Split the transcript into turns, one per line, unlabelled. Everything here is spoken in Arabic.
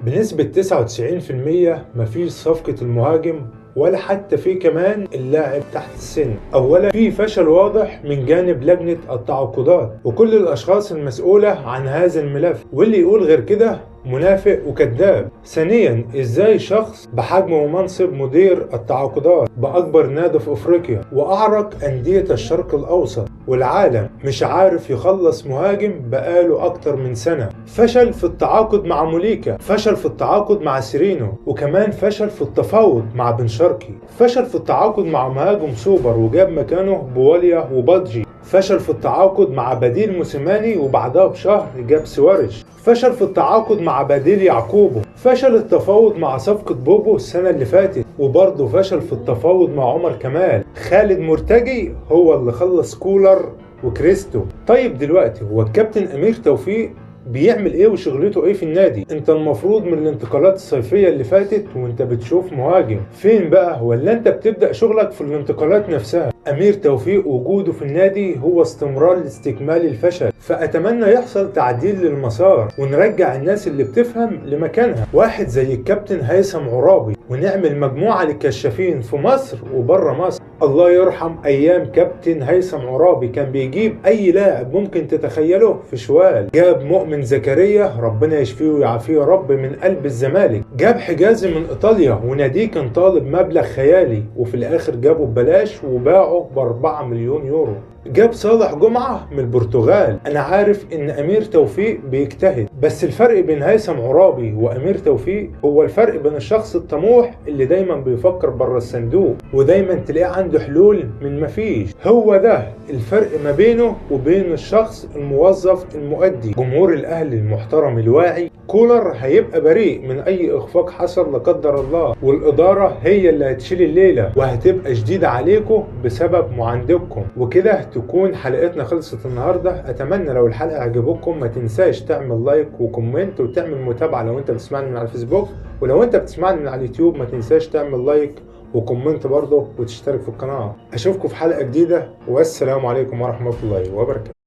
بنسبة 99% مفيش صفقة المهاجم ولا حتى في كمان اللاعب تحت السن. اولا في فشل واضح من جانب لجنة التعاقدات وكل الاشخاص المسؤولة عن هذا الملف، واللي يقول غير كده منافق وكذاب. ثانيا، ازاي شخص بحجم ومنصب مدير التعاقدات باكبر نادي في افريقيا واعرق اندية الشرق الاوسط والعالم مش عارف يخلص مهاجم بقاله اكتر من سنة؟ فشل في التعاقد مع موليكا، فشل في التعاقد مع سيرينو، وكمان فشل في التفاوض مع بن شرقي، فشل في التعاقد مع مهاجم سوبر وجاب مكانه بواليا وبادجي، فشل في التعاقد مع بديل موسيماني وبعدها بشهر جاب سواريش، فشل في التعاقد مع بديل يعقوبو، فشل التفاوض مع صفقة بوبو السنة اللي فاتت، وبرضه فشل في التفاوض مع عمر كمال. خالد مرتجي هو اللي خلص كولر وكريستو. طيب دلوقتي هو الكابتن أمير توفيق بيعمل ايه وشغلته ايه في النادي؟ انت المفروض من الانتقالات الصيفية اللي فاتت وانت بتشوف مهاجم فين بقى، ولا انت بتبدأ شغلك في الانتقالات نفسها؟ امير توفيق وجوده في النادي هو استمرار لاستكمال الفشل، فاتمنى يحصل تعديل للمسار ونرجع الناس اللي بتفهم لمكانها، واحد زي الكابتن هيثم عرابي، ونعمل مجموعة للكشافين في مصر وبره مصر. الله يرحم ايام كابتن هيثم عرابي، كان بيجيب اي لاعب ممكن تتخيله في شوال. جاب مؤمن زكريا ربنا يشفيه ويعافيه يا رب من قلب الزمالك، جاب حجازي من ايطاليا وناديه كان طالب مبلغ خيالي وفي الاخر جابه ببلاش وباعه ب4 مليون يورو. جاب صالح جمعة من البرتغال. انا عارف ان امير توفيق بيجتهد، بس الفرق بين هيثم عرابي وامير توفيق هو الفرق بين الشخص الطموح اللي دايما بيفكر بره الصندوق ودايما تلاقيه عنده حلول من مفيش. هو ده الفرق ما بينه وبين الشخص الموظف المؤدي. جمهور الاهلي المحترم الواعي، كولر هيبقى بريء من اي اخفاق حصل لا قدر الله، والاداره هي اللي هتشيل الليله وهتبقى شديده عليكم بسبب معاندتكم. وكده تكون حلقتنا خلصت النهارده. اتمنى لو الحلقه عجبتكم ما تنساش تعمل لايك وكومنت وتعمل متابعه لو انت بتسمعني من على الفيسبوك، ولو انت بتسمعني من على اليوتيوب ما تنساش تعمل لايك وكومنت برضه وتشترك في القناه. اشوفكم في حلقه جديده والسلام عليكم ورحمه الله وبركاته.